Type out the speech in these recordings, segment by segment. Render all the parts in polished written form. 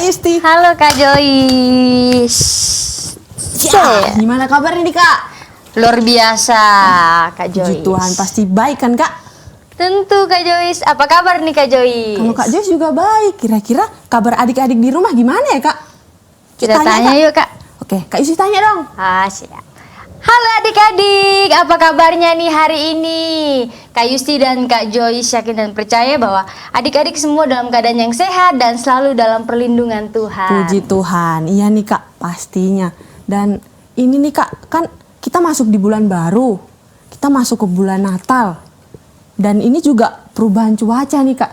Yusti. Halo Kak Joyce. Ya, gimana kabar nih Kak? Luar biasa Kak Joyce. Puji Tuhan, pasti baik kan Kak? Tentu Kak Joyce. Apa kabar nih Kak Joyce? Kalau Kak Joyce juga baik. Kira-kira kabar adik-adik di rumah gimana ya Kak? Kita tanya yuk Kak. Oke, Kak Yusti tanya dong. Siap. Halo adik-adik, apa kabarnya nih hari ini? Kak Yusti dan Kak Joyce yakin dan percaya bahwa adik-adik semua dalam keadaan yang sehat dan selalu dalam perlindungan Tuhan. Puji Tuhan, iya nih Kak, pastinya. Dan ini nih Kak, kan kita masuk di bulan baru, kita masuk ke bulan Natal. Dan ini juga perubahan cuaca nih Kak.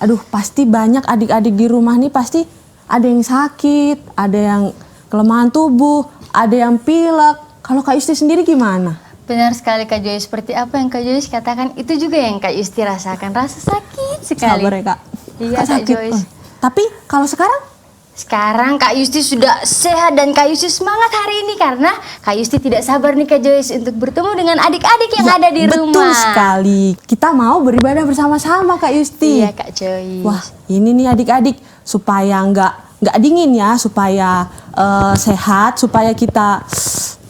Aduh, pasti banyak adik-adik di rumah nih pasti ada yang sakit, ada yang kelemahan tubuh, ada yang pilek. Kalau Kak Yusti sendiri gimana? Benar sekali Kak Joyce, seperti apa yang Kak Joyce katakan itu juga yang Kak Yusti rasakan, rasa sakit sekali. Sabar ya Kak. Iya Kak Kak sakit. Joyce. Tapi kalau sekarang? Sekarang Kak Yusti sudah sehat dan Kak Yusti semangat hari ini karena Kak Yusti tidak sabar nih Kak Joyce untuk bertemu dengan adik-adik yang ada di rumah. Betul sekali. Kita mau beribadah bersama-sama Kak Yusti. Iya Kak Joyce. Wah, ini nih adik-adik supaya nggak dingin ya, supaya sehat, supaya kita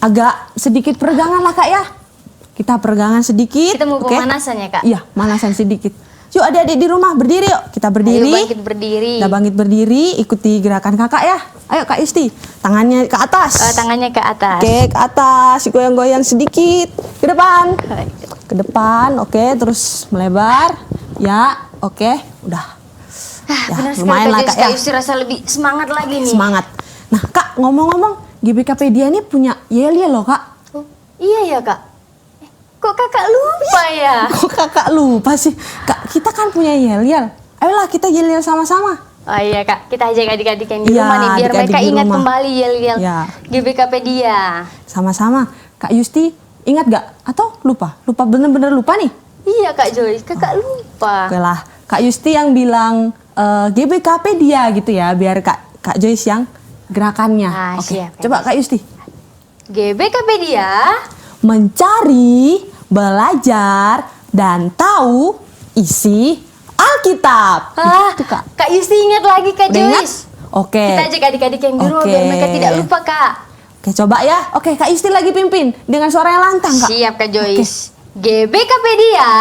agak sedikit peregangan lah Kak ya. Kita peregangan sedikit. Kita mau oke? pemanasan ya Kak? Iya, manasan sedikit. Yuk adik-adik di rumah berdiri yuk. Kita berdiri. Ayo bangkit berdiri. Kita bangkit berdiri, ikuti gerakan kakak ya. Ayo Kak Yusti, tangannya ke atas. Tangannya ke atas. Oke, ke atas, goyang-goyang sedikit. Ke depan. Ke depan, oke, terus melebar. Ya, oke, udah. Ya, Benar sekali lumayan lah Kak Kak Joyce, ya. Kak Yusti rasa lebih semangat lagi nih. Semangat. Nah Kak, ngomong-ngomong, GBKpedia ini punya yel-yel loh Kak. Oh, iya ya Kak. Kok kakak lupa ya? Kok kakak lupa sih? Kak, kita kan punya yel-yel. Ayolah kita yel-yel sama-sama. Oh iya Kak, kita ajak adik-adik yang di Iya, rumah nih biar adik-adik mereka di ingat rumah. kembali yel-yel Ya. GBKpedia. Sama-sama. Kak Yusti, ingat gak? Atau lupa? Lupa bener-bener lupa nih? Iya Kak Joyce, kakak lupa. Oke lah, Kak Yusti yang bilang GBKpedia gitu ya, biar Kak Joyce yang gerakannya. Oke, Siap, Kak coba Kak Yusti. GBKpedia Mencari, belajar, dan tahu isi Alkitab. Itu Kak. Kak Yusti ingat lagi Kak Udah ingat? Joyce. Oke. Kita ajak adik-adik yang di rumah Oke. biar mereka tidak lupa Kak. Oke, coba ya. Oke, Kak Yusti lagi pimpin dengan suara yang lantang, Kak. Siap Kak Joyce. GBKpedia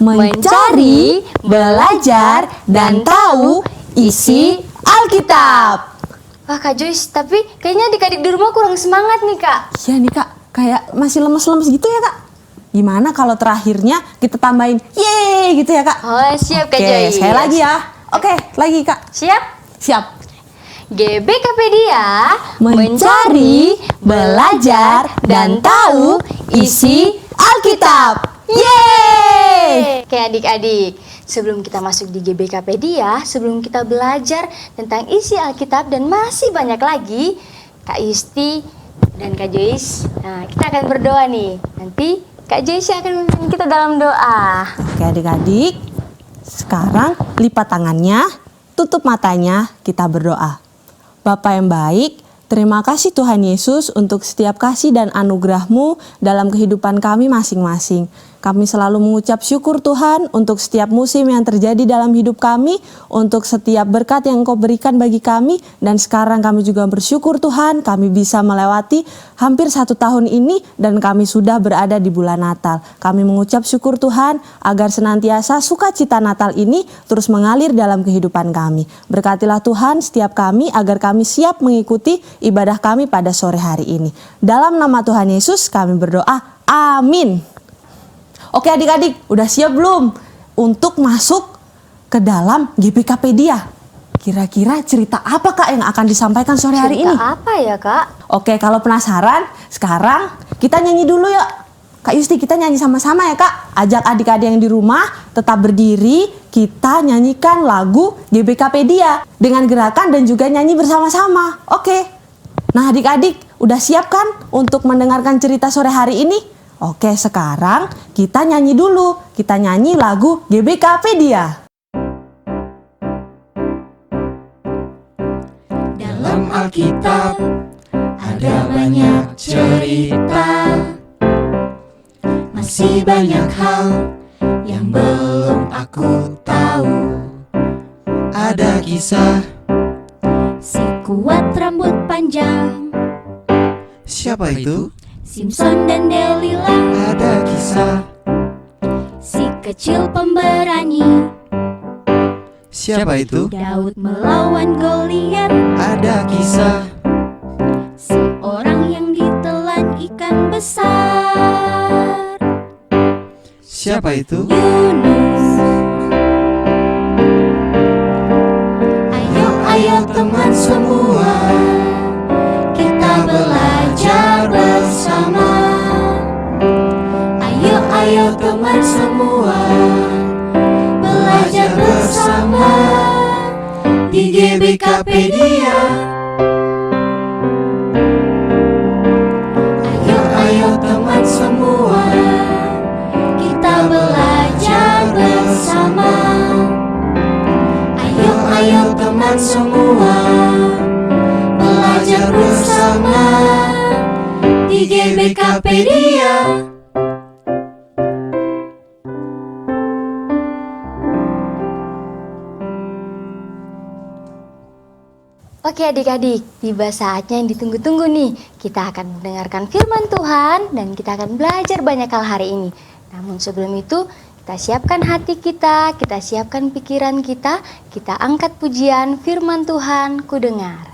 Mencari, belajar, dan tahu isi Alkitab. Wah Kak Joyce, tapi kayaknya adik-adik di rumah kurang semangat nih Kak. Iya nih Kak, kayak masih lemes-lemes gitu ya Kak. Gimana kalau terakhirnya kita tambahin yeay gitu ya Kak? Oh siap Kak Oke, Joyce. sekali lagi ya. Oke, lagi Kak. Siap? Siap. GBKpedia Mencari, belajar, dan tahu isi Alkitab. Yeay! Oke adik-adik, sebelum kita masuk di GBKpedia, sebelum kita belajar tentang isi Alkitab dan masih banyak lagi, Kak Yusti dan Kak Joyce, nah kita akan berdoa nih. Nanti Kak Joyce akan memimpin kita dalam doa. Oke adik-adik, sekarang lipat tangannya, tutup matanya, kita berdoa. Bapa yang baik, terima kasih Tuhan Yesus untuk setiap kasih dan anugerah-Mu dalam kehidupan kami masing-masing. Kami selalu mengucap syukur Tuhan untuk setiap musim yang terjadi dalam hidup kami, untuk setiap berkat yang Engkau berikan bagi kami, dan sekarang kami juga bersyukur Tuhan kami bisa melewati hampir 1 tahun ini dan kami sudah berada di bulan Natal. Kami mengucap syukur Tuhan agar senantiasa sukacita Natal ini terus mengalir dalam kehidupan kami. Berkatilah Tuhan setiap kami agar kami siap mengikuti ibadah kami pada sore hari ini. Dalam nama Tuhan Yesus kami berdoa, amin. Oke adik-adik, udah siap belum untuk masuk ke dalam GBKpedia? Kira-kira cerita apa Kak yang akan disampaikan sore hari ini? Cerita apa ya Kak? Oke, kalau penasaran, sekarang kita nyanyi dulu yuk. Kak Yusti, kita nyanyi sama-sama ya Kak. Ajak adik-adik yang di rumah tetap berdiri, kita nyanyikan lagu GBKpedia dengan gerakan dan juga nyanyi bersama-sama. Oke. Nah adik-adik, udah siap kan untuk mendengarkan cerita sore hari ini? Oke, sekarang kita nyanyi dulu. Kita nyanyi lagu GBKpedia. Dalam Alkitab ada banyak cerita, masih banyak hal yang belum aku tahu. Ada kisah kuat rambut panjang. Siapa itu? Simpson dan Delilah, Ada kisah. si kecil pemberani. Siapa itu? Daud melawan Goliat, Ada kisah. seorang yang ditelan ikan besar. Siapa itu? Yunus. Ayo teman semua, kita belajar bersama. Ayo teman semua, belajar bersama di GBKpedia. Ayo teman semua, kita belajar bersama. Ayo teman semua, belajar bersama di GBKpedia. Oke adik-adik, tiba saatnya yang ditunggu-tunggu nih. Kita akan mendengarkan firman Tuhan dan kita akan belajar banyak hal hari ini. Namun sebelum itu, kita siapkan hati kita siapkan pikiran kita angkat pujian firman Tuhan ku dengar.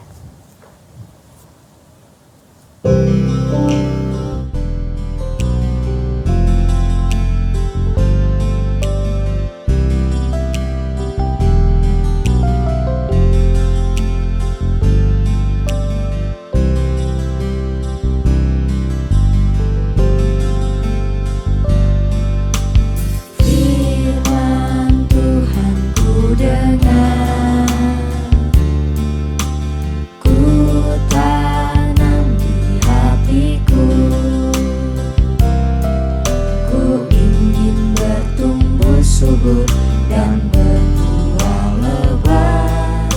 Firman Tuhan ku dengar, ku tanam di hatiku. Ku ingin bertumbuh subur dan berbuah lebat.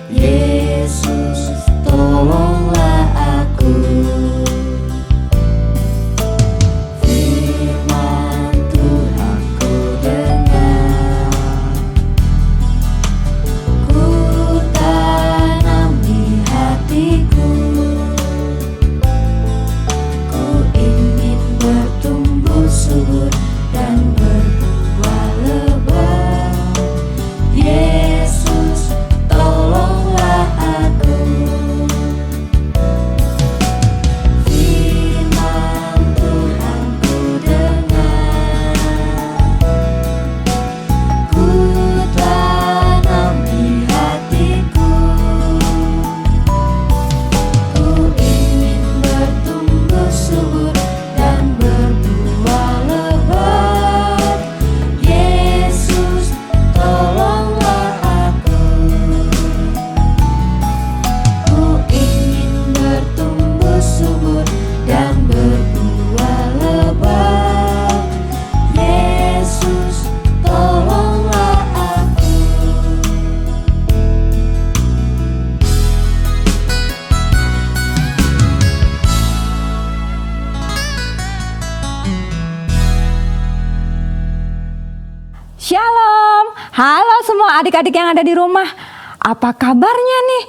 Yesus, tolonglah aku. Firman Tuhan ku dengar, ku tanam di hatiku. Ku ingin bertumbuh subur dan berbuah lebat. Yesus, tolonglah aku. Firman Tuhan ku dengar, ku tanam di hatiku. Ku ingin bertumbuh subur dan berbuah lebat. Yesus, tolonglah aku. Ku ingin bertumbuh subur dan berbuah lebat. Yesus, tolonglah aku. Shalom, halo semua adik-adik yang ada di rumah. Apa kabarnya nih?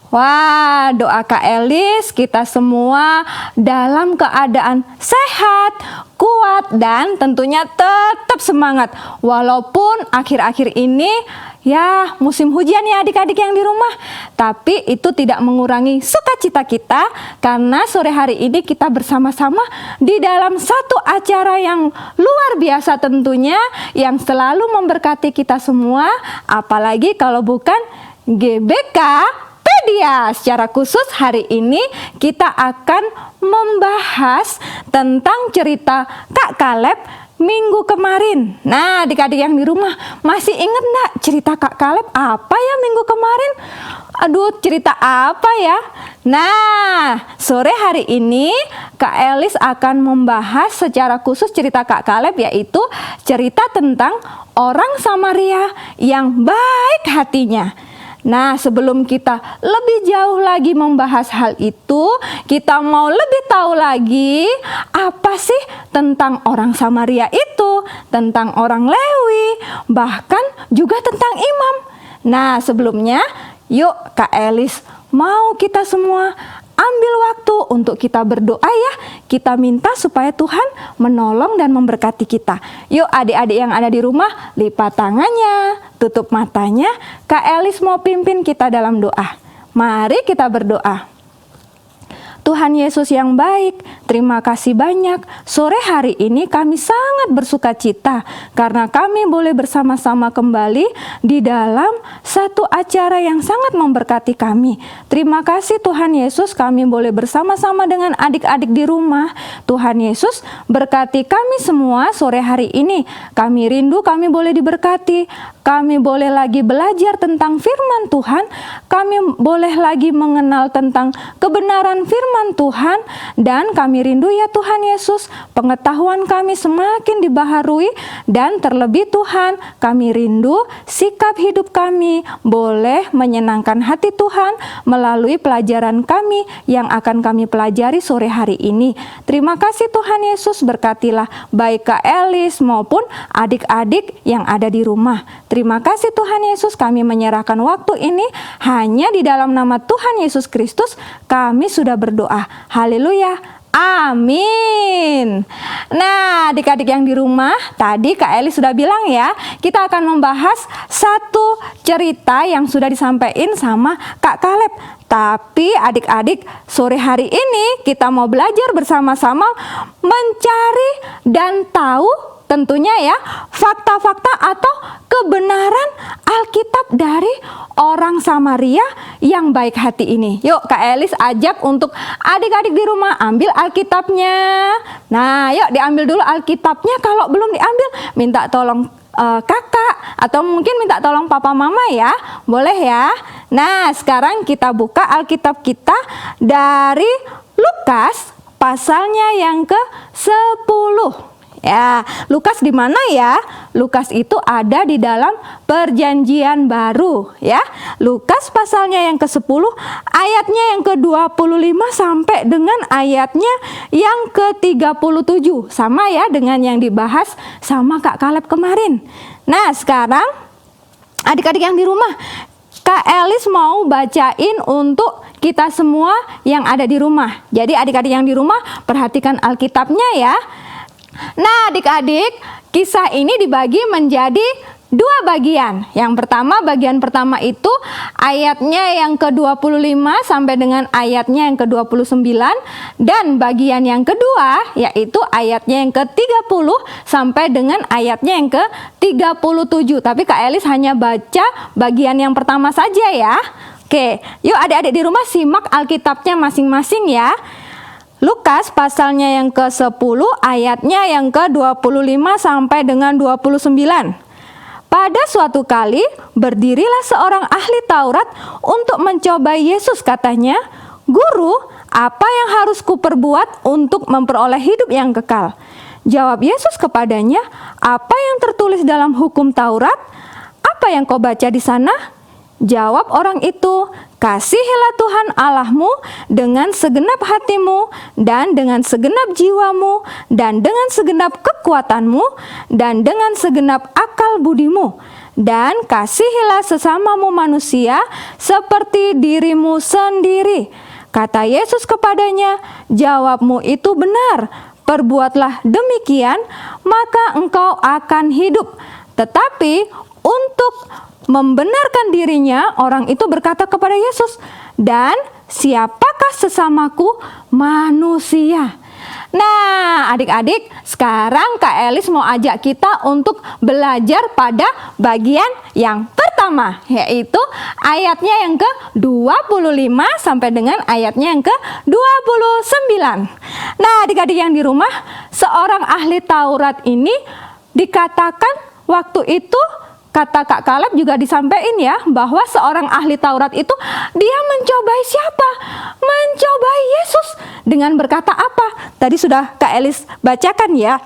Wah, doa Kak Elis kita semua dalam keadaan sehat, kuat, dan tentunya tetap semangat. Walaupun akhir-akhir ini ya musim hujan ya adik-adik yang di rumah. Tapi itu tidak mengurangi sukacita kita karena sore hari ini kita bersama-sama di dalam satu acara yang luar biasa tentunya yang selalu memberkati kita semua. Apalagi kalau bukan GBKpedia. Secara khusus hari ini kita akan membahas tentang cerita Kak Kaleb minggu kemarin. Nah, adik-adik yang di rumah masih ingat enggak cerita Kak Kaleb apa ya minggu kemarin? Aduh, cerita apa ya? Nah, sore hari ini Kak Elis akan membahas secara khusus cerita Kak Kaleb, yaitu cerita tentang orang Samaria yang baik hatinya. Nah, sebelum kita lebih jauh lagi membahas hal itu, kita mau lebih tahu lagi apa sih tentang orang Samaria itu, tentang orang Lewi, bahkan juga tentang imam. Nah, sebelumnya yuk Kak Elis mau kita semua ambil waktu untuk kita berdoa ya. Kita minta supaya Tuhan menolong dan memberkati kita. Yuk adik-adik yang ada di rumah, lipat tangannya, tutup matanya. Kak Elis mau pimpin kita dalam doa. Mari kita berdoa. Tuhan Yesus yang baik, terima kasih banyak. Sore hari ini kami sangat bersuka cita karena kami boleh bersama-sama kembali di dalam satu acara yang sangat memberkati kami. Terima kasih Tuhan Yesus, kami boleh bersama-sama dengan adik-adik di rumah. Tuhan Yesus berkati kami semua sore hari ini. Kami rindu kami boleh diberkati. Kami boleh lagi belajar tentang firman Tuhan. Kami boleh lagi mengenal tentang kebenaran firman Tuhan. Dan kami rindu ya Tuhan Yesus, pengetahuan kami semakin dibaharui. Dan terlebih Tuhan, kami rindu sikap hidup kami boleh menyenangkan hati Tuhan melalui pelajaran kami yang akan kami pelajari sore hari ini. Terima kasih Tuhan Yesus, berkatilah baik Kak Elis maupun adik-adik yang ada di rumah. Terima kasih Tuhan Yesus, kami menyerahkan waktu ini hanya di dalam nama Tuhan Yesus Kristus kami sudah berdoa. Haleluya. Amin. Nah, adik-adik yang di rumah, tadi Kak Eli sudah bilang ya, kita akan membahas satu cerita yang sudah disampaikan sama Kak Kaleb. Tapi adik-adik, sore hari ini kita mau belajar bersama-sama mencari dan tahu tentunya ya fakta-fakta atau kebenaran Alkitab dari orang Samaria yang baik hati ini. Yuk Kak Elis ajak untuk adik-adik di rumah ambil Alkitabnya. Nah yuk diambil dulu Alkitabnya. Kalau belum diambil minta tolong kakak atau mungkin minta tolong papa mama ya. Boleh ya. Nah sekarang kita buka Alkitab kita dari Lukas pasalnya yang ke-10. Ya, Lukas di mana ya? Lukas itu ada di dalam Perjanjian Baru ya. Lukas pasalnya yang ke-10, ayatnya yang ke-25 sampai dengan ayatnya yang ke-37. Sama ya dengan yang dibahas sama Kak Kaleb kemarin. Nah, sekarang adik-adik yang di rumah, Kak Elis mau bacain untuk kita semua yang ada di rumah. Jadi adik-adik yang di rumah perhatikan Alkitabnya ya. Nah adik-adik, kisah ini dibagi menjadi dua bagian. Yang pertama, bagian pertama itu ayatnya yang ke-25 sampai dengan ayatnya yang ke-29. Dan bagian yang kedua yaitu ayatnya yang ke-30 sampai dengan ayatnya yang ke-37. Tapi Kak Elis hanya baca bagian yang pertama saja ya. Oke, yuk adik-adik di rumah simak Alkitabnya masing-masing ya. Lukas pasalnya yang ke-10 ayatnya yang ke-25 sampai dengan 29. Pada suatu kali berdirilah seorang ahli Taurat untuk mencobai Yesus, katanya, "Guru, apa yang harus kuperbuat untuk memperoleh hidup yang kekal?" Jawab Yesus kepadanya, "Apa yang tertulis dalam hukum Taurat? Apa yang kau baca di sana?" Jawab orang itu, "Kasihilah Tuhan Allahmu dengan segenap hatimu dan dengan segenap jiwamu dan dengan segenap kekuatanmu dan dengan segenap akal budimu. Dan kasihilah sesamamu manusia seperti dirimu sendiri." Kata Yesus kepadanya, "Jawabmu itu benar. Perbuatlah demikian, maka engkau akan hidup." Tetapi untuk membenarkan dirinya, orang itu berkata kepada Yesus, "Dan siapakah sesamaku? Manusia." Nah, adik-adik, sekarang Kak Elis mau ajak kita untuk belajar pada bagian yang pertama, yaitu ayatnya yang ke-25 sampai dengan ayatnya yang ke-29. Nah, adik-adik yang di rumah, seorang ahli Taurat ini dikatakan waktu itu, kata Kak Kaleb juga disampaikan ya, bahwa seorang ahli Taurat itu dia mencobai siapa? Mencobai Yesus dengan berkata apa? Tadi sudah Kak Elis bacakan ya.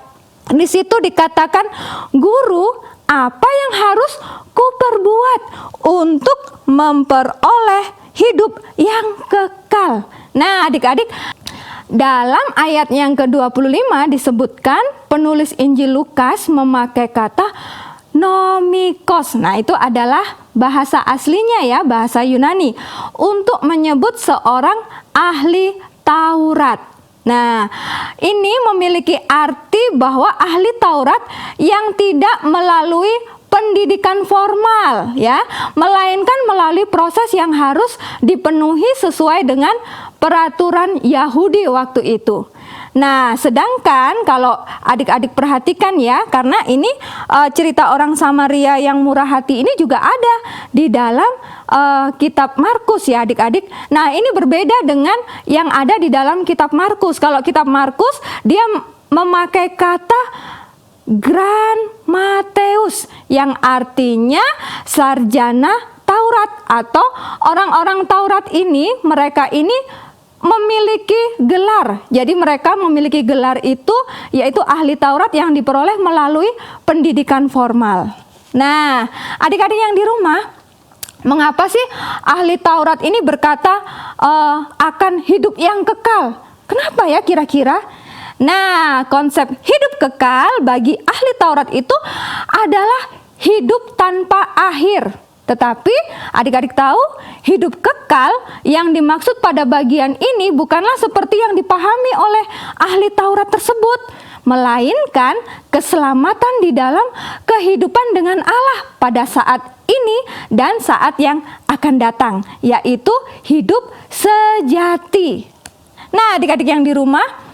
Di situ dikatakan, "Guru, apa yang harus kuperbuat untuk memperoleh hidup yang kekal?" Nah, adik-adik, dalam ayat yang ke-25 disebutkan penulis Injil Lukas memakai kata nomikos. Nah, itu adalah bahasa aslinya ya, bahasa Yunani untuk menyebut seorang ahli Taurat. Nah, ini memiliki arti bahwa ahli Taurat yang tidak melalui pendidikan formal ya, melainkan melalui proses yang harus dipenuhi sesuai dengan peraturan Yahudi waktu itu. Nah, sedangkan kalau adik-adik perhatikan ya, karena ini cerita orang Samaria yang murah hati ini juga ada di dalam kitab Markus ya adik-adik. Nah, ini berbeda dengan yang ada di dalam kitab Markus. Kalau kitab Markus dia memakai kata Grammateus yang artinya sarjana Taurat, atau orang-orang Taurat ini, mereka ini memiliki gelar. Jadi mereka memiliki gelar itu yaitu ahli Taurat yang diperoleh melalui pendidikan formal. Nah, adik-adik yang di rumah, mengapa sih ahli Taurat ini berkata akan hidup yang kekal? Kenapa ya kira-kira? Nah, konsep hidup kekal bagi ahli Taurat itu adalah hidup tanpa akhir. Tetapi adik-adik tahu, hidup kekal yang dimaksud pada bagian ini bukanlah seperti yang dipahami oleh ahli Taurat tersebut, melainkan keselamatan di dalam kehidupan dengan Allah pada saat ini dan saat yang akan datang, yaitu hidup sejati. Nah, adik-adik yang di rumah,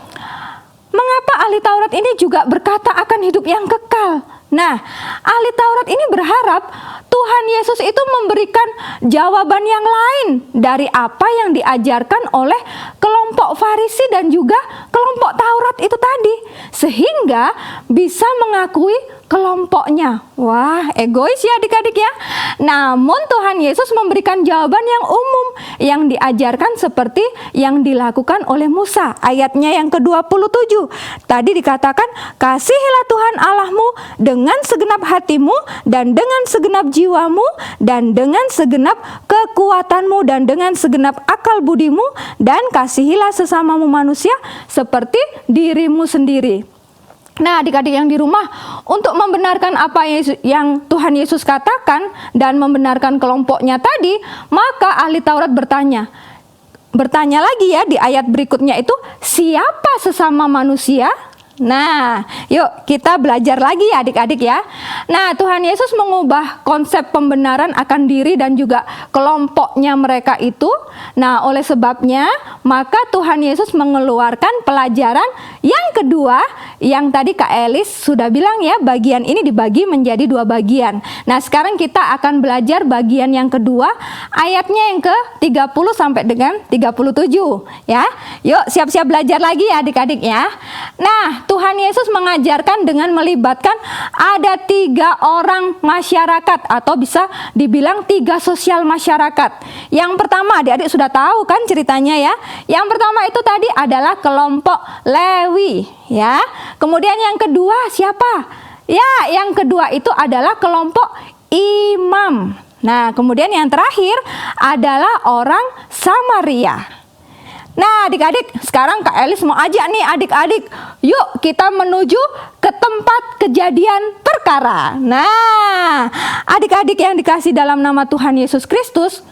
mengapa ahli Taurat ini juga berkata akan hidup yang kekal? Nah, ahli Taurat ini berharap Tuhan Yesus itu memberikan jawaban yang lain dari apa yang diajarkan oleh kelompok Farisi dan juga kelompok Taurat itu tadi, sehingga bisa mengakui kelompoknya. Wah, egois ya adik-adik ya. Namun Tuhan Yesus memberikan jawaban yang umum yang diajarkan seperti yang dilakukan oleh Musa. Ayatnya yang ke-27. Tadi dikatakan, kasihilah Tuhan Allahmu dengan segenap hatimu dan dengan segenap jiwamu dan dengan segenap kekuatanmu dan dengan segenap akal budimu, dan kasihilah sesamamu manusia seperti dirimu sendiri. Nah, adik-adik yang di rumah, untuk membenarkan apa yang Tuhan Yesus katakan dan membenarkan kelompoknya tadi, maka ahli Taurat bertanya lagi ya di ayat berikutnya itu, siapa sesama manusia? Nah, yuk kita belajar lagi ya adik-adik ya. Nah, Tuhan Yesus mengubah konsep pembenaran akan diri dan juga kelompoknya mereka itu. Nah, oleh sebabnya, maka Tuhan Yesus mengeluarkan pelajaran yang kedua, yang tadi Kak Elis sudah bilang ya, bagian ini dibagi menjadi dua bagian. Nah, sekarang kita akan belajar bagian yang kedua, ayatnya yang ke-30 sampai dengan 37 ya. Yuk siap-siap belajar lagi ya adik-adik ya. Nah, Tuhan Yesus mengajarkan dengan melibatkan ada 3 orang masyarakat, atau bisa dibilang 3 sosial masyarakat. Yang pertama, adik-adik sudah tahu kan ceritanya ya. Yang pertama itu tadi adalah kelompok Lewi ya. Kemudian yang kedua siapa? Ya, yang kedua itu adalah kelompok imam. Nah, kemudian yang terakhir adalah orang Samaria. Nah, adik-adik, sekarang Kak Elis mau ajak nih adik-adik, yuk kita menuju ke tempat kejadian perkara. Nah, adik-adik yang dikasih dalam nama Tuhan Yesus Kristus,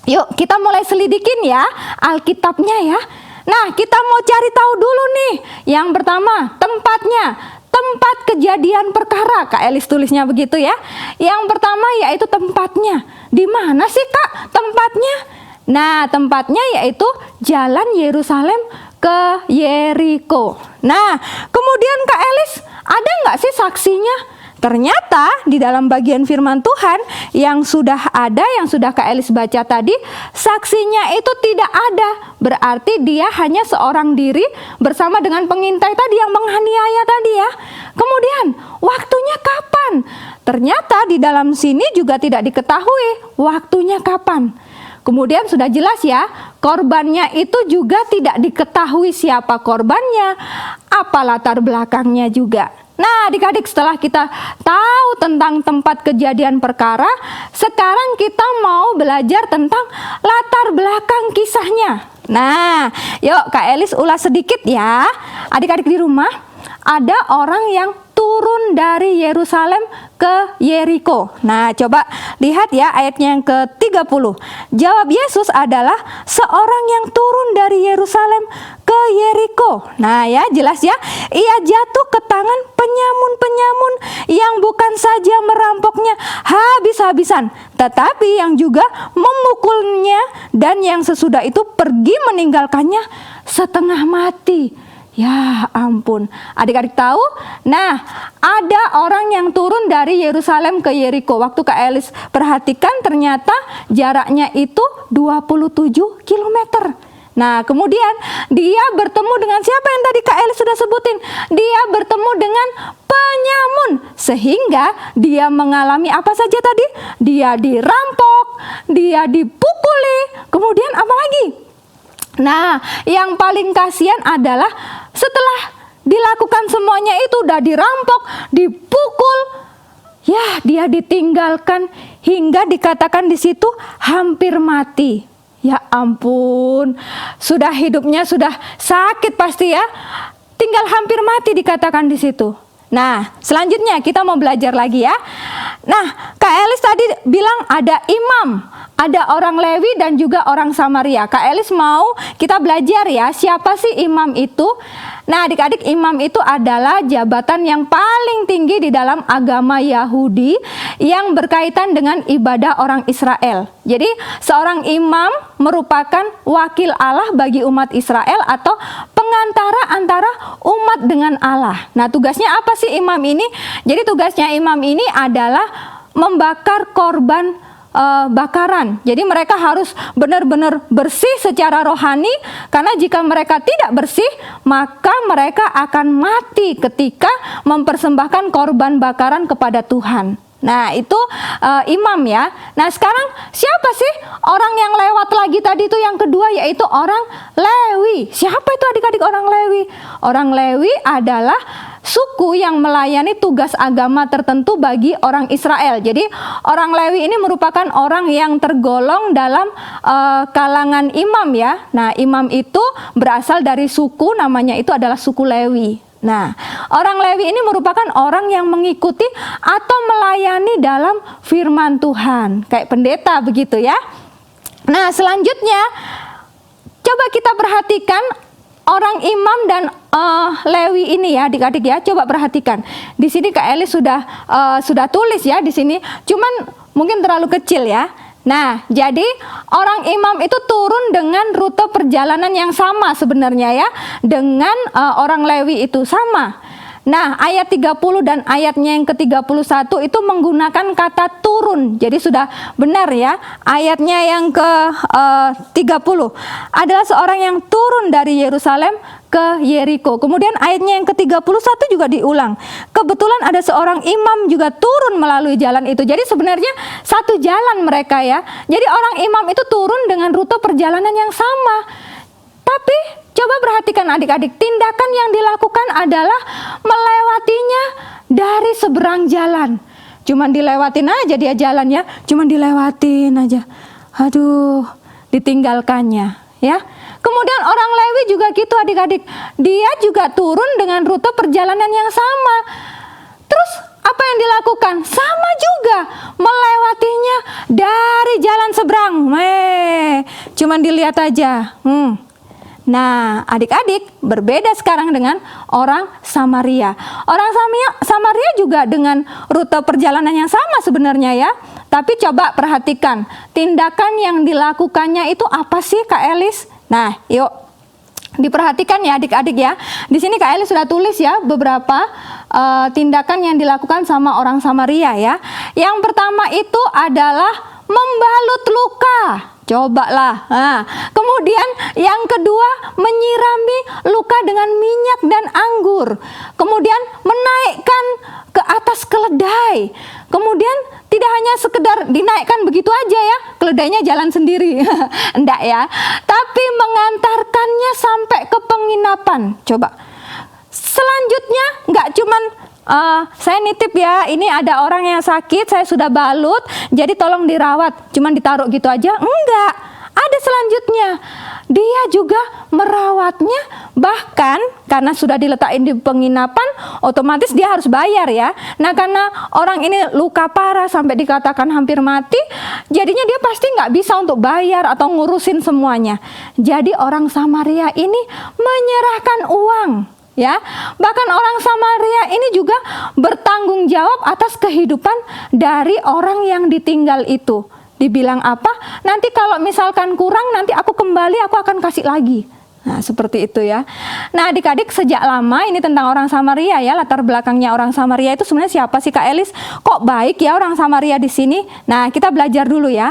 yuk kita mulai selidikin ya Alkitabnya ya. Nah, kita mau cari tahu dulu nih. Yang pertama, tempatnya. Tempat kejadian perkara, Kak Elis tulisnya begitu ya. Yang pertama yaitu tempatnya. Di mana sih Kak tempatnya? Nah, tempatnya yaitu Jalan Yerusalem ke Yeriko. Nah, kemudian Kak Elis, ada nggak sih saksinya? Ternyata di dalam bagian firman Tuhan yang sudah ada, yang sudah Kak Elis baca tadi, saksinya itu tidak ada. Berarti dia hanya seorang diri bersama dengan pengintai tadi yang menganiaya tadi ya. Kemudian, waktunya kapan? Ternyata di dalam sini juga tidak diketahui waktunya kapan. Kemudian sudah jelas ya, korbannya itu juga tidak diketahui siapa korbannya, apa latar belakangnya juga. Nah, adik-adik, setelah kita tahu tentang tempat kejadian perkara, sekarang kita mau belajar tentang latar belakang kisahnya. Nah, yuk Kak Elis ulas sedikit ya. Adik-adik di rumah, ada orang yang turun dari Yerusalem ke Yeriko. Nah, coba lihat ya ayatnya yang ke-30. Jawab Yesus adalah seorang yang turun dari Yerusalem ke Yeriko. Nah ya, jelas ya. Ia jatuh ke tangan penyamun-penyamun yang bukan saja merampoknya habis-habisan, tetapi yang juga memukulnya, dan yang sesudah itu pergi meninggalkannya setengah mati. Ya ampun, adik-adik tahu? Nah, ada orang yang turun dari Yerusalem ke Yeriko. Waktu Kak Elis perhatikan, ternyata jaraknya itu 27 km. Nah, kemudian dia bertemu dengan siapa yang tadi Kak Elis sudah sebutin? Dia bertemu dengan penyamun, sehingga dia mengalami apa saja tadi? Dia dirampok, dia dipukuli, kemudian apa lagi? Nah, yang paling kasihan adalah setelah dilakukan semuanya itu, udah dirampok, dipukul, ya dia ditinggalkan hingga dikatakan di situ hampir mati. Ya ampun, sudah hidupnya sudah sakit pasti ya, tinggal hampir mati dikatakan di situ. Nah, selanjutnya kita mau belajar lagi ya. Nah, Kak Elis tadi bilang ada imam, ada orang Lewi dan juga orang Samaria. Kak Elis mau kita belajar ya, siapa sih imam itu? Nah, adik-adik, imam itu adalah jabatan yang paling tinggi di dalam agama Yahudi yang berkaitan dengan ibadah orang Israel. Jadi, seorang imam merupakan wakil Allah bagi umat Israel atau pengantara antara umat dengan Allah. Nah, tugasnya apa sih imam ini? Jadi, tugasnya imam ini adalah membakar korban bakaran. Jadi mereka harus benar-benar bersih secara rohani, karena jika mereka tidak bersih, maka mereka akan mati ketika mempersembahkan korban bakaran kepada Tuhan. Nah, itu imam ya. Nah, sekarang siapa sih orang yang lewat lagi tadi itu yang kedua, yaitu orang Lewi. Siapa itu adik-adik orang Lewi? Orang Lewi adalah suku yang melayani tugas agama tertentu bagi orang Israel. Jadi orang Lewi ini merupakan orang yang tergolong dalam kalangan imam ya. Nah, imam itu berasal dari suku, namanya itu adalah suku Lewi. Nah, orang Lewi ini merupakan orang yang mengikuti atau melayani dalam firman Tuhan, kayak pendeta begitu ya. Nah, selanjutnya coba kita perhatikan orang imam dan Lewi ini ya, adik-adik ya. Coba perhatikan. Di sini Kak Elis sudah tulis ya di sini. Cuman mungkin terlalu kecil ya. Nah, jadi orang imam itu turun dengan rute perjalanan yang sama sebenarnya ya, dengan orang Lewi itu sama. Nah, ayat 30 dan ayatnya yang ke-31 itu menggunakan kata turun. Jadi sudah benar ya. Ayatnya yang ke-30 adalah seorang yang turun dari Yerusalem ke Yeriko. Kemudian ayatnya yang ke-31 juga diulang. Kebetulan ada seorang imam juga turun melalui jalan itu. Jadi sebenarnya satu jalan mereka ya. Jadi orang imam itu turun dengan rute perjalanan yang sama. Tapi coba perhatikan adik-adik, tindakan yang dilakukan adalah melewatinya dari seberang jalan. Cuman dilewatin aja dia jalannya, cuman dilewatin aja. Aduh, ditinggalkannya ya. Kemudian orang Lewi juga gitu adik-adik. Dia juga turun dengan rute perjalanan yang sama. Terus apa yang dilakukan? Sama juga, melewatinya dari jalan seberang. Cuman dilihat aja. Nah, adik-adik, berbeda sekarang dengan orang Samaria. Orang Samaria juga dengan rute perjalanan yang sama sebenarnya ya. Tapi coba perhatikan, tindakan yang dilakukannya itu apa sih Kak Elis? Nah, yuk diperhatikan ya adik-adik ya. Di sini Kak Elis sudah tulis ya beberapa tindakan yang dilakukan sama orang Samaria ya. Yang pertama itu adalah membalut luka. Cobalah. Nah, kemudian yang kedua, menyirami luka dengan minyak dan anggur. Kemudian menaikkan ke atas keledai. Kemudian tidak hanya sekedar dinaikkan begitu aja ya, keledainya jalan sendiri. Enggak ya. Tapi mengantarkannya sampai ke penginapan. Coba. Selanjutnya enggak cuman saya nitip ya, ini ada orang yang sakit, saya sudah balut, jadi tolong dirawat. Cuman ditaruh gitu aja? Enggak. ada selanjutnya. Dia juga merawatnya, bahkan karena sudah diletakin di penginapan, otomatis dia harus bayar ya. Nah, karena orang ini luka parah sampai dikatakan hampir mati, jadinya dia pasti nggak bisa untuk bayar atau ngurusin semuanya. Jadi orang Samaria ini menyerahkan uang. Ya, bahkan orang Samaria ini juga bertanggung jawab atas kehidupan dari orang yang ditinggal itu. Dibilang apa? Nanti kalau misalkan kurang, nanti aku kembali, aku akan kasih lagi. Nah, seperti itu ya. Nah, adik-adik, sejak lama ini tentang orang Samaria ya, latar belakangnya orang Samaria itu sebenarnya siapa sih Kak Elis? Kok baik ya orang Samaria di sini? Nah, kita belajar dulu ya.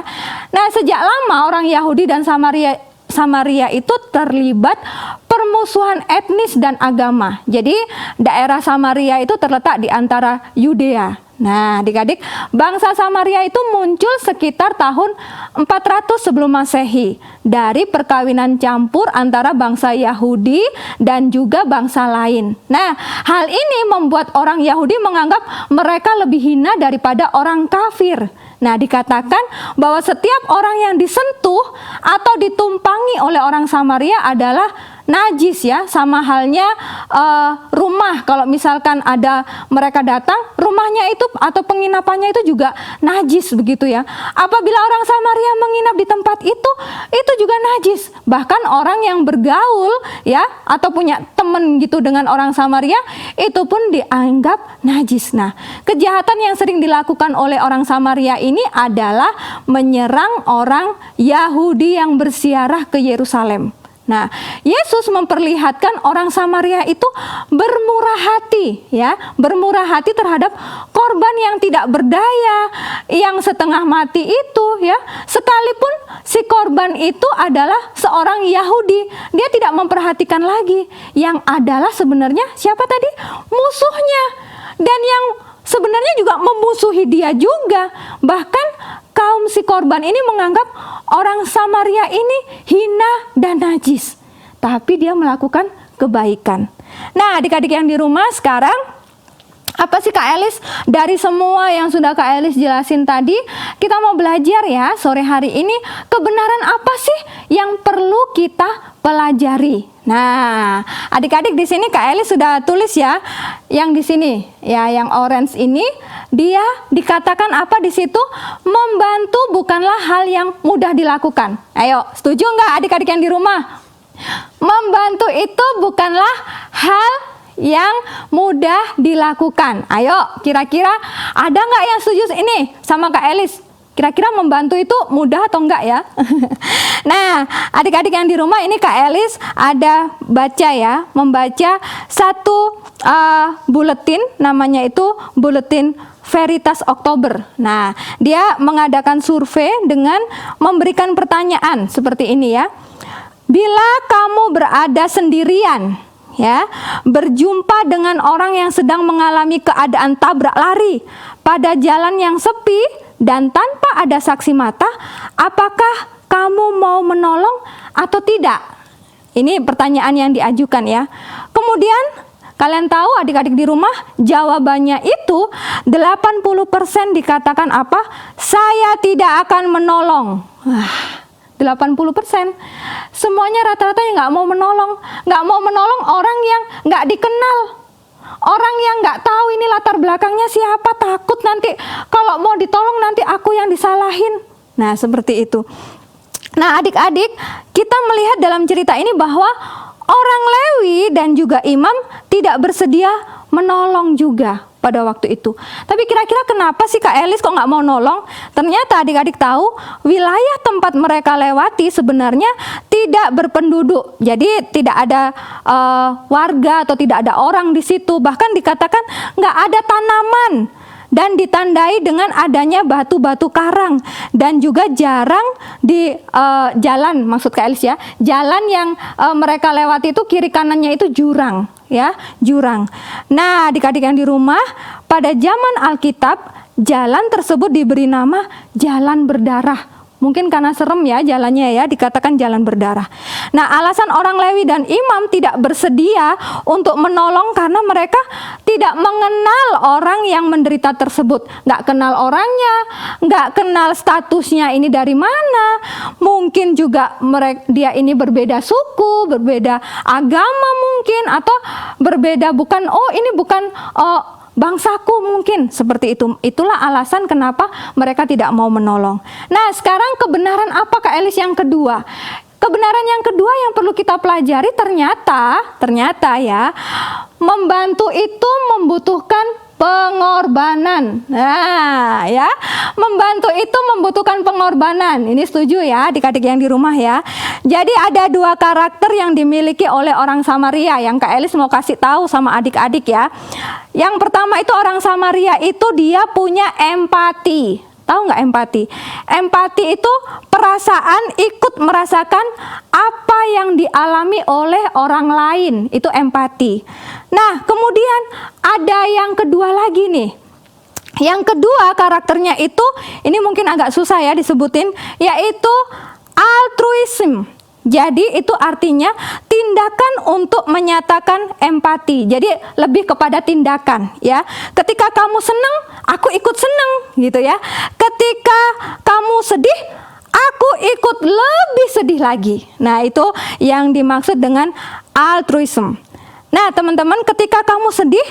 Nah, sejak lama orang Yahudi dan Samaria itu terlibat permusuhan etnis dan agama. Jadi daerah Samaria itu terletak di antara Yudea. Nah, adik-adik, bangsa Samaria itu muncul sekitar tahun 400 sebelum Masehi dari perkawinan campur antara bangsa Yahudi dan juga bangsa lain. Nah, hal ini membuat orang Yahudi menganggap mereka lebih hina daripada orang kafir. Nah, dikatakan bahwa setiap orang yang disentuh atau ditumpangi oleh orang Samaria adalah najis ya, sama halnya rumah. Kalau misalkan ada mereka datang, rumahnya itu atau penginapannya itu juga najis begitu ya. Apabila orang Samaria menginap di tempat itu juga najis. Bahkan orang yang bergaul ya atau punya teman gitu dengan orang Samaria itu pun dianggap najis. Nah, kejahatan yang sering dilakukan oleh orang Samaria ini adalah menyerang orang Yahudi yang berziarah ke Yerusalem. Nah, Yesus memperlihatkan orang Samaria itu bermurah hati ya, bermurah hati terhadap korban yang tidak berdaya, yang setengah mati itu ya. Sekalipun si korban itu adalah seorang Yahudi, dia tidak memperhatikan lagi yang adalah sebenarnya siapa tadi? Musuhnya. Dan yang sebenarnya juga memusuhi dia juga. Bahkan kaum si korban ini menganggap orang Samaria ini hina dan najis. Tapi dia melakukan kebaikan. Nah, adik-adik yang di rumah sekarang, apa sih Kak Elis? Dari semua yang sudah Kak Elis jelasin tadi, kita mau belajar ya sore hari ini, kebenaran apa sih yang perlu kita pelajari. Nah, adik-adik di sini Kak Elis sudah tulis ya, yang di sini ya, yang orange ini dia dikatakan apa di situ? Membantu bukanlah hal yang mudah dilakukan. Ayo, setuju nggak adik-adik yang di rumah? Membantu itu bukanlah hal yang mudah dilakukan. Ayo, kira-kira ada nggak yang setuju ini sama Kak Elis? Kira-kira membantu itu mudah atau enggak ya? Nah, adik-adik yang di rumah ini Kak Elis ada baca ya, membaca satu buletin, namanya itu Buletin Veritas Oktober. Nah, dia mengadakan survei dengan memberikan pertanyaan seperti ini ya. Bila kamu berada sendirian, ya, berjumpa dengan orang yang sedang mengalami keadaan tabrak lari pada jalan yang sepi dan tanpa ada saksi mata, apakah kamu mau menolong atau tidak? Ini pertanyaan yang diajukan ya. Kemudian kalian tahu adik-adik di rumah, jawabannya itu 80% dikatakan apa? Saya tidak akan menolong. 80%. Semuanya rata-rata yang nggak mau menolong. Nggak mau menolong orang yang nggak dikenal. Orang yang nggak tahu ini latar belakangnya siapa, takut nanti kalau mau ditolong nanti aku yang disalahin. Nah, seperti itu. Nah, adik-adik, kita melihat dalam cerita ini bahwa orang Lewi dan juga imam tidak bersedia menolong juga pada waktu itu. Tapi kira-kira kenapa sih Kak Elis kok nggak mau nolong? Ternyata adik-adik tahu wilayah tempat mereka lewati sebenarnya tidak berpenduduk. Jadi tidak ada warga atau tidak ada orang di situ. Bahkan dikatakan nggak ada tanaman. Dan ditandai dengan adanya batu-batu karang. Dan juga jarang di jalan, maksud Kak Elis ya, jalan yang mereka lewati itu kiri kanannya itu jurang. Ya, jurang. Nah, adik-adik yang di rumah, pada zaman Alkitab, jalan tersebut diberi nama jalan berdarah. Mungkin karena serem ya jalannya ya, dikatakan jalan berdarah. Nah, alasan orang Lewi dan imam tidak bersedia untuk menolong karena mereka tidak mengenal orang yang menderita tersebut. Nggak kenal orangnya, nggak kenal statusnya ini dari mana. Mungkin juga dia ini berbeda suku, berbeda agama mungkin, atau berbeda ini bukan bangsaku mungkin, seperti itu. Itulah alasan kenapa mereka tidak mau menolong. Nah, sekarang kebenaran apa Kak Elis yang kedua? Kebenaran yang kedua yang perlu kita pelajari, ternyata ya, membantu itu membutuhkan pengorbanan. Nah, ya, membantu itu membutuhkan pengorbanan. Ini setuju ya adik-adik yang di rumah ya. Jadi ada 2 karakter yang dimiliki oleh orang Samaria yang Kak Elis mau kasih tahu sama adik-adik ya. Yang pertama itu orang Samaria itu dia punya empati. Tahu nggak empati? Empati itu perasaan ikut merasakan apa yang dialami oleh orang lain. Itu empati. Nah, kemudian ada yang kedua lagi nih. Yang kedua karakternya itu, ini mungkin agak susah ya disebutin, yaitu altruism. Jadi itu artinya tindakan untuk menyatakan empati. Jadi lebih kepada tindakan ya. Ketika kamu senang, aku ikut senang gitu ya. Ketika kamu sedih, aku ikut lebih sedih lagi. Nah, itu yang dimaksud dengan altruism. Nah, teman-teman, ketika kamu sedih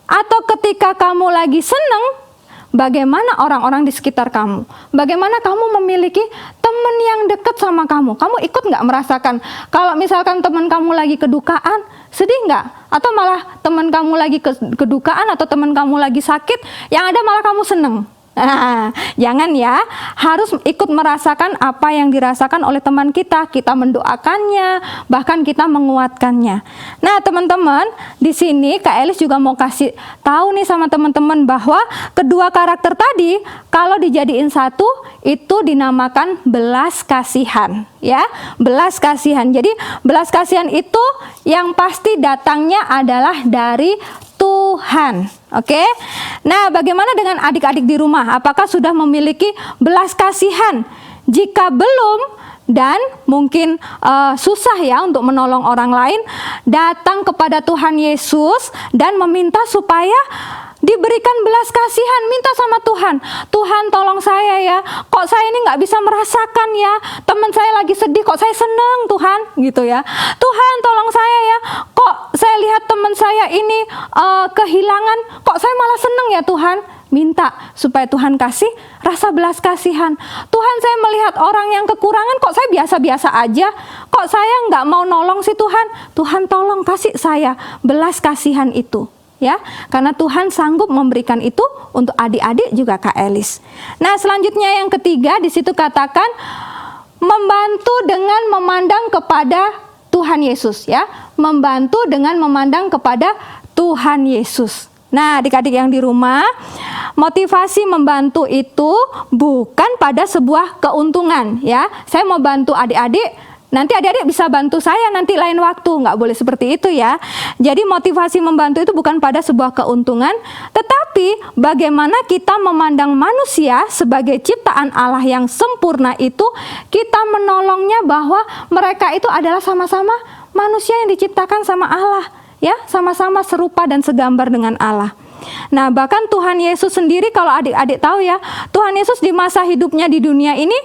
atau ketika kamu lagi senang, bagaimana orang-orang di sekitar kamu? Bagaimana kamu memiliki teman yang dekat sama kamu? Kamu ikut nggak merasakan kalau misalkan teman kamu lagi kedukaan, sedih nggak? Atau malah teman kamu lagi kedukaan atau teman kamu lagi sakit, yang ada malah kamu seneng? Nah, jangan ya, harus ikut merasakan apa yang dirasakan oleh teman kita. Kita mendoakannya, bahkan kita menguatkannya. Nah, teman-teman, di sini Kak Elis juga mau kasih tahu nih sama teman-teman bahwa kedua karakter tadi kalau dijadiin satu itu dinamakan belas kasihan, ya. Belas kasihan. Jadi, belas kasihan itu yang pasti datangnya adalah dari Tuhan. Oke. Nah, bagaimana dengan adik-adik di rumah? Apakah sudah memiliki belas kasihan? Jika belum dan mungkin susah ya untuk menolong orang lain, datang kepada Tuhan Yesus dan meminta supaya diberikan belas kasihan, minta sama Tuhan. Tuhan, tolong saya ya, kok saya ini nggak bisa merasakan ya, teman saya lagi sedih, kok saya seneng Tuhan, gitu ya. Tuhan, tolong saya ya, kok saya lihat teman saya ini kehilangan, kok saya malah seneng ya Tuhan. Minta supaya Tuhan kasih rasa belas kasihan. Tuhan, saya melihat orang yang kekurangan, kok saya biasa-biasa aja, kok saya nggak mau nolong sih Tuhan. Tuhan, tolong kasih saya belas kasihan itu. Ya, karena Tuhan sanggup memberikan itu untuk adik-adik juga Kak Elis. Nah, selanjutnya yang ketiga di situ katakan membantu dengan memandang kepada Tuhan Yesus ya. Membantu dengan memandang kepada Tuhan Yesus. Nah, adik-adik yang di rumah, motivasi membantu itu bukan pada sebuah keuntungan ya. Saya mau bantu adik-adik, nanti adik-adik bisa bantu saya nanti lain waktu, nggak boleh seperti itu ya. Jadi motivasi membantu itu bukan pada sebuah keuntungan, tetapi bagaimana kita memandang manusia sebagai ciptaan Allah yang sempurna itu, kita menolongnya bahwa mereka itu adalah sama-sama manusia yang diciptakan sama Allah, ya, sama-sama serupa dan segambar dengan Allah. Nah, bahkan Tuhan Yesus sendiri, kalau adik-adik tahu ya, Tuhan Yesus di masa hidupnya di dunia ini,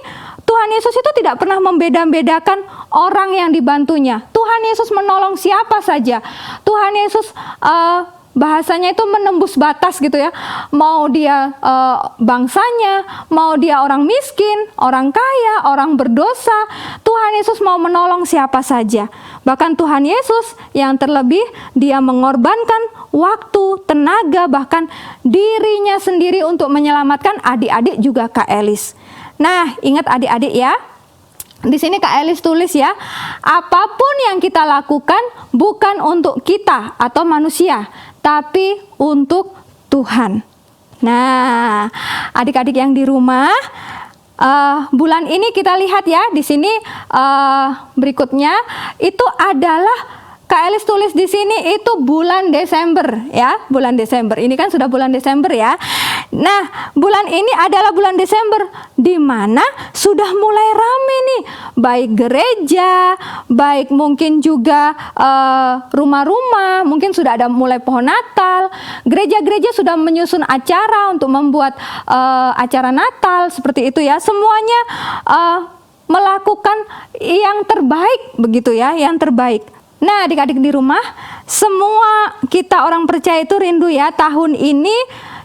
Tuhan Yesus itu tidak pernah membeda-bedakan orang yang dibantunya. Tuhan Yesus menolong siapa saja. Tuhan Yesus bahasanya itu menembus batas gitu ya. Mau dia bangsanya, mau dia orang miskin, orang kaya, orang berdosa, Tuhan Yesus mau menolong siapa saja. Bahkan Tuhan Yesus yang terlebih, dia mengorbankan waktu, tenaga, bahkan dirinya sendiri untuk menyelamatkan adik-adik juga Kak Elis. Nah, ingat adik-adik ya, di sini Kak Elis tulis ya, apapun yang kita lakukan bukan untuk kita atau manusia, tapi untuk Tuhan. Nah, adik-adik yang di rumah, bulan ini kita lihat ya, di sini berikutnya itu adalah Kak Elis tulis di sini itu bulan Desember ya, bulan Desember. Ini kan sudah bulan Desember ya. Nah, bulan ini adalah bulan Desember, di mana sudah mulai rame nih, baik gereja, baik mungkin juga rumah-rumah, mungkin sudah ada mulai pohon Natal. Gereja-gereja sudah menyusun acara untuk membuat acara Natal seperti itu ya. Semuanya melakukan yang terbaik begitu ya, yang terbaik. Nah, adik-adik di rumah, semua kita orang percaya itu rindu ya, tahun ini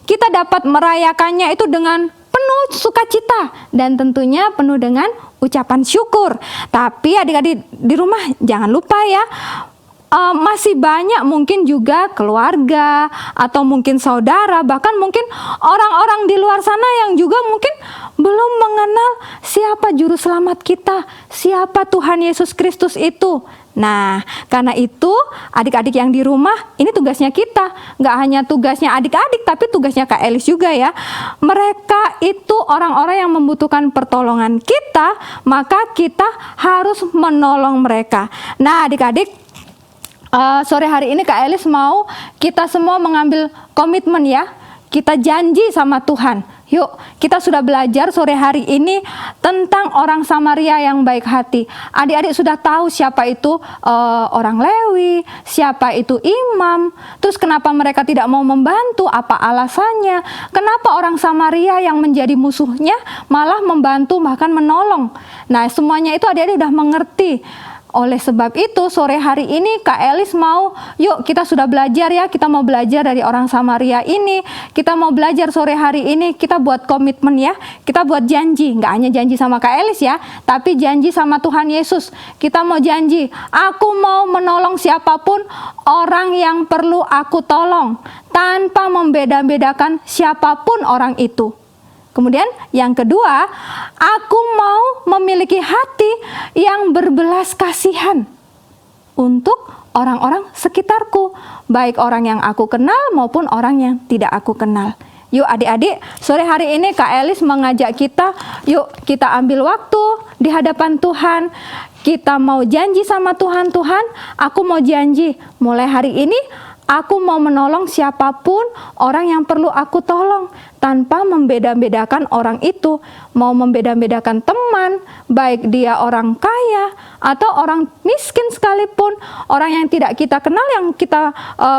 kita dapat merayakannya itu dengan penuh sukacita dan tentunya penuh dengan ucapan syukur. Tapi adik-adik di rumah jangan lupa ya, masih banyak mungkin juga keluarga atau mungkin saudara, bahkan mungkin orang-orang di luar sana yang juga mungkin belum mengenal siapa juru selamat kita, siapa Tuhan Yesus Kristus itu. Nah, karena itu adik-adik yang di rumah, ini tugasnya kita. Nggak hanya tugasnya adik-adik, tapi tugasnya Kak Elis juga ya. Mereka itu orang-orang yang membutuhkan pertolongan kita, maka kita harus menolong mereka. Nah, adik-adik, sore hari ini Kak Elis mau kita semua mengambil komitmen ya. Kita janji sama Tuhan. Yuk, kita sudah belajar sore hari ini tentang orang Samaria yang baik hati. Adik-adik sudah tahu siapa itu orang Lewi, siapa itu imam. Terus kenapa mereka tidak mau membantu? Apa alasannya? Kenapa orang Samaria yang menjadi musuhnya malah membantu bahkan menolong? Nah, semuanya itu adik-adik sudah mengerti. Oleh sebab itu sore hari ini Kak Elis mau, yuk kita sudah belajar ya, kita mau belajar dari orang Samaria ini. Kita mau belajar sore hari ini, kita buat komitmen ya, kita buat janji. Nggak hanya janji sama Kak Elis ya, tapi janji sama Tuhan Yesus. Kita mau janji, aku mau menolong siapapun orang yang perlu aku tolong, tanpa membeda-bedakan siapapun orang itu. Kemudian yang kedua, aku mau memiliki hati yang berbelas kasihan untuk orang-orang sekitarku, baik orang yang aku kenal maupun orang yang tidak aku kenal. Yuk adik-adik, sore hari ini Kak Elis mengajak kita, yuk kita ambil waktu di hadapan Tuhan. Kita mau janji sama Tuhan, Tuhan, aku mau janji mulai hari ini aku mau menolong siapapun orang yang perlu aku tolong, tanpa membeda-bedakan orang itu. Mau membeda-bedakan teman, baik dia orang kaya atau orang miskin sekalipun, orang yang tidak kita kenal yang kita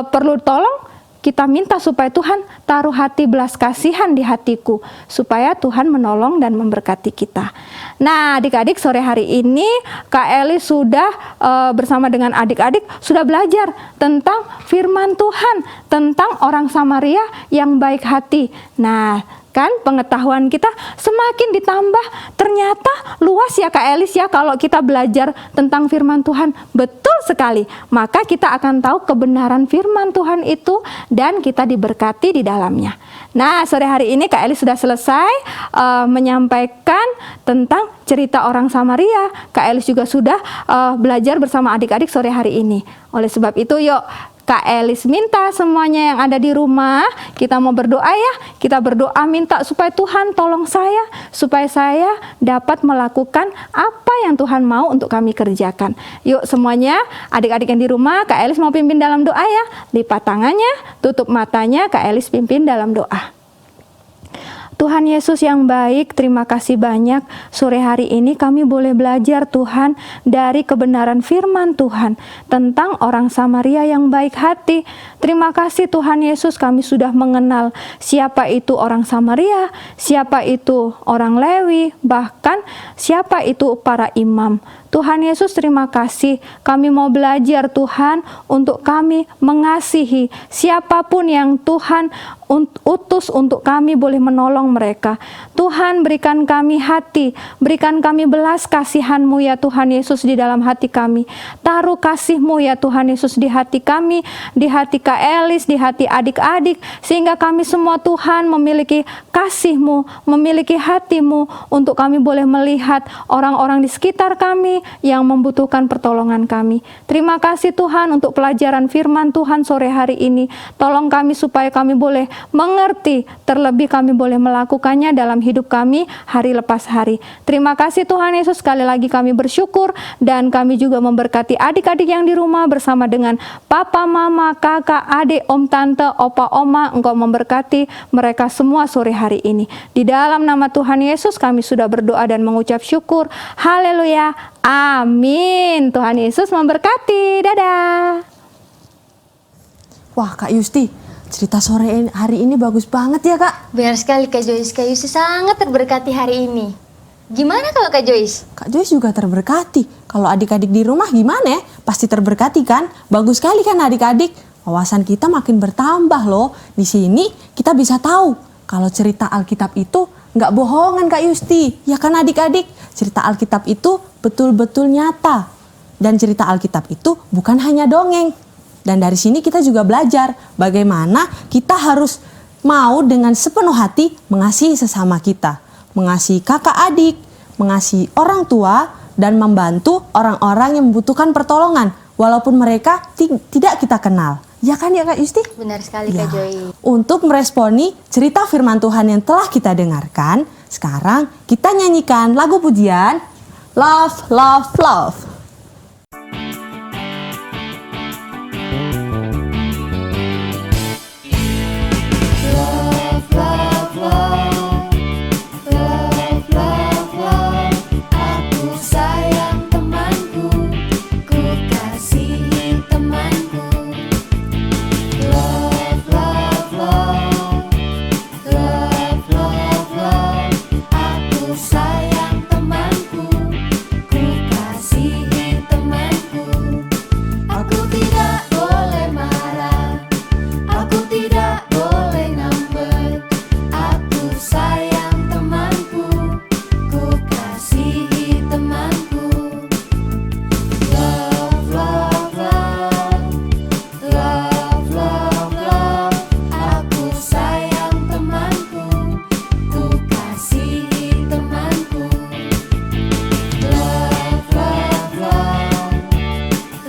perlu tolong, kita minta supaya Tuhan taruh hati belas kasihan di hatiku, supaya Tuhan menolong dan memberkati kita. Nah, adik-adik, sore hari ini Kak Elis sudah bersama dengan adik-adik sudah belajar tentang firman Tuhan, tentang orang Samaria yang baik hati. Nah, kan pengetahuan kita semakin ditambah. Ternyata luas ya Kak Elis ya, kalau kita belajar tentang firman Tuhan. Betul sekali. Maka kita akan tahu kebenaran firman Tuhan itu dan kita diberkati di dalamnya. Nah, sore hari ini Kak Elis sudah selesai menyampaikan tentang cerita orang Samaria. Kak Elis juga sudah belajar bersama adik-adik sore hari ini. Oleh sebab itu yuk Kak Elis minta semuanya yang ada di rumah, kita mau berdoa ya. Kita berdoa minta supaya Tuhan tolong saya, supaya saya dapat melakukan apa yang Tuhan mau untuk kami kerjakan. Yuk semuanya, adik-adik yang di rumah, Kak Elis mau pimpin dalam doa ya. Lipat tangannya, tutup matanya, Kak Elis pimpin dalam doa. Tuhan Yesus yang baik, terima kasih banyak sore hari ini kami boleh belajar Tuhan dari kebenaran firman Tuhan tentang orang Samaria yang baik hati. Terima kasih Tuhan Yesus, kami sudah mengenal siapa itu orang Samaria, siapa itu orang Lewi, bahkan siapa itu para imam. Tuhan Yesus, terima kasih kami mau belajar Tuhan untuk kami mengasihi siapapun yang Tuhan utus untuk kami boleh menolong mereka. Tuhan, berikan kami hati, berikan kami belas kasihan-Mu ya Tuhan Yesus di dalam hati kami. Taruh kasih-Mu ya Tuhan Yesus di hati kami, di hati Kak Elis, di hati adik-adik, sehingga kami semua Tuhan memiliki kasih-Mu, memiliki hati-Mu untuk kami boleh melihat orang-orang di sekitar kami, ini yang membutuhkan pertolongan kami. Terima kasih Tuhan untuk pelajaran firman Tuhan sore hari ini. Tolong kami supaya kami boleh mengerti, terlebih kami boleh melakukannya dalam hidup kami hari lepas hari. Terima kasih Tuhan Yesus, sekali lagi kami bersyukur dan kami juga memberkati adik-adik yang di rumah bersama dengan papa, mama, kakak, adik, om, tante, opa, oma. Engkau memberkati mereka semua sore hari ini. Di dalam nama Tuhan Yesus kami sudah berdoa dan mengucap syukur. Haleluya. Amin. Tuhan Yesus memberkati. Dadah. Wah, Kak Yusti, cerita sore hari ini bagus banget ya, Kak. Benar sekali Kak Joyce. Kak Yusti sangat terberkati hari ini. Gimana kalau Kak Joyce? Kak Joyce juga terberkati. Kalau adik-adik di rumah gimana ya? Pasti terberkati kan? Bagus sekali kan adik-adik? Wawasan kita makin bertambah loh. Di sini kita bisa tahu kalau cerita Alkitab itu nggak bohongan Kak Yusti. Ya kan adik-adik? Cerita Alkitab itu betul-betul nyata. Dan cerita Alkitab itu bukan hanya dongeng. Dan dari sini kita juga belajar bagaimana kita harus mau dengan sepenuh hati mengasihi sesama kita. Mengasihi kakak adik, mengasihi orang tua, dan membantu orang-orang yang membutuhkan pertolongan. Walaupun mereka tidak kita kenal. Ya kan ya Kak Yusti? Benar sekali Ya. Kak Joyce. Untuk meresponi cerita firman Tuhan yang telah kita dengarkan, sekarang kita nyanyikan lagu pujian Love, Love, Love. Love, love, love, love, love, love. Aku sayang temanku, ku kasihi temanku. Love, love, love, love, love, love. Aku sayang temanku, ku kasihi temanku. Aku tidak boleh marah, aku tidak boleh ngambek. Aku sayang temanku, ku kasihi temanku. Love, love, love, love, love, love. Aku sayang temanku, ku kasihi temanku. Love, love, love,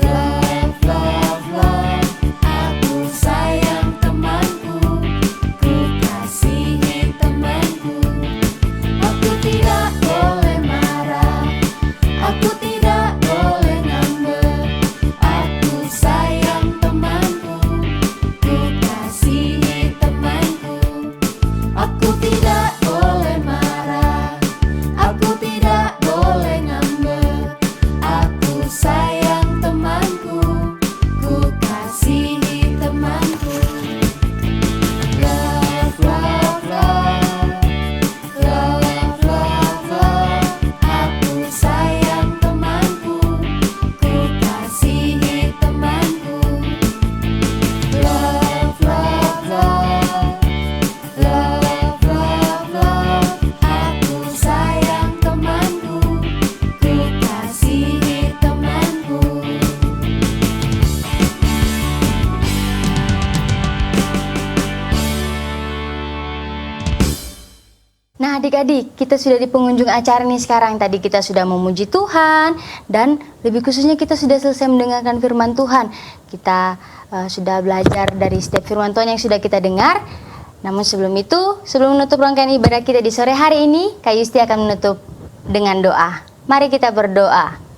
love, love, love. Aku sayang temanku, ku kasihi temanku. Aku tidak boleh marah, aku tidak boleh ngambek. Aku sayang temanku, ku kasihi temanku. Aku tidak boleh marah, aku tidak boleh ngambek. Aku sayang temanku, ku kasihi temanku. Love, love, love, love, love, love. Aku sayang temanku, ku kasihi temanku. Love, love, love, love, love, love. Aku sayang temanku, ku kasihi temanku. Nah adik-adik, kita sudah di pengunjung acara nih sekarang. Tadi kita sudah memuji Tuhan dan lebih khususnya kita sudah selesai mendengarkan firman Tuhan. Kita sudah belajar dari setiap firman Tuhan yang sudah kita dengar. Namun sebelum itu, sebelum menutup rangkaian ibadah kita di sore hari ini, Kak Yusti akan menutup dengan doa. Mari kita berdoa.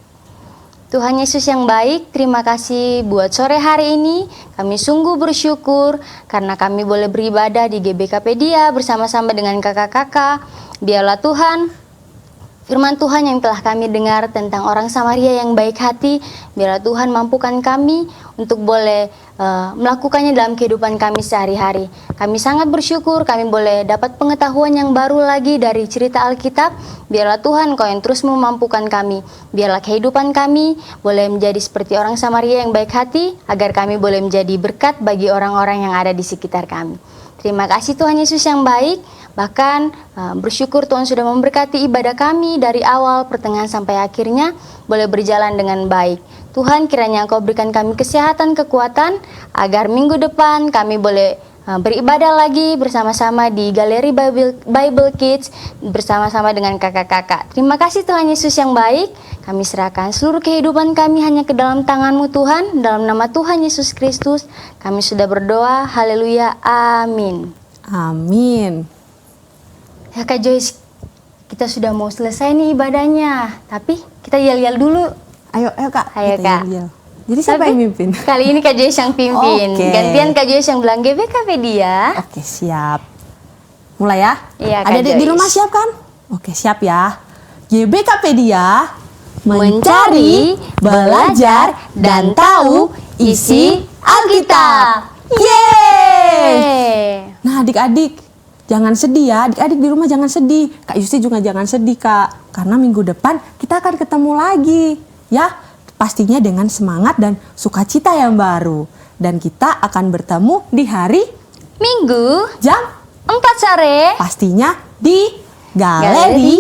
Tuhan Yesus yang baik, terima kasih buat sore hari ini. Kami sungguh bersyukur karena kami boleh beribadah di GBKpedia bersama-sama dengan kakak-kakak. Biarlah Tuhan, firman Tuhan yang telah kami dengar tentang orang Samaria yang baik hati, biarlah Tuhan mampukan kami untuk boleh melakukannya dalam kehidupan kami sehari-hari. Kami sangat bersyukur kami boleh dapat pengetahuan yang baru lagi dari cerita Alkitab. Biarlah Tuhan Kau yang terus memampukan kami. Biarlah kehidupan kami boleh menjadi seperti orang Samaria yang baik hati, agar kami boleh menjadi berkat bagi orang-orang yang ada di sekitar kami. Terima kasih Tuhan Yesus yang baik. Bahkan bersyukur Tuhan sudah memberkati ibadah kami dari awal, pertengahan sampai akhirnya boleh berjalan dengan baik. Tuhan kiranya Engkau berikan kami kesehatan, kekuatan, agar minggu depan kami boleh beribadah lagi bersama-sama di Galeri Bible Kids bersama-sama dengan kakak-kakak. Terima kasih Tuhan Yesus yang baik. Kami serahkan seluruh kehidupan kami hanya ke dalam tangan-Mu Tuhan. Dalam nama Tuhan Yesus Kristus kami sudah berdoa. Haleluya. Amin. Amin. Ya Kak Joyce, kita sudah mau selesai nih ibadahnya. Tapi kita yel-yel dulu. Ayo Kak. Ayo, kita Kak. yel-yel. Jadi siapa Tapi yang mimpin? Kali ini Kak Joyce yang pimpin. Oke. Gantian Kak Joyce yang bilang GBKpedia. Oke, siap. Mulai ya? Iya, Kak Adik-adik di Joyce. rumah siap kan? Oke, siap ya. GBKpedia Mencari, belajar, dan tahu isi Alkitab. Yeay! Nah, adik-adik, jangan sedih ya. Adik-adik di rumah jangan sedih. Kak Yusti juga jangan sedih, Kak. Karena minggu depan kita akan ketemu lagi. Ya, pastinya dengan semangat dan sukacita yang baru. Dan kita akan bertemu di hari Minggu jam 4 sore. pastinya di Galeri Galeri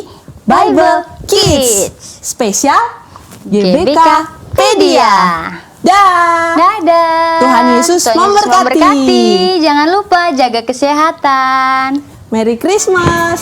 Bible Kids. Kids. Spesial GBKpedia. GBKpedia. Dah. Dadah. Tuhan Yesus memberkati. Jangan lupa jaga kesehatan. Merry Christmas.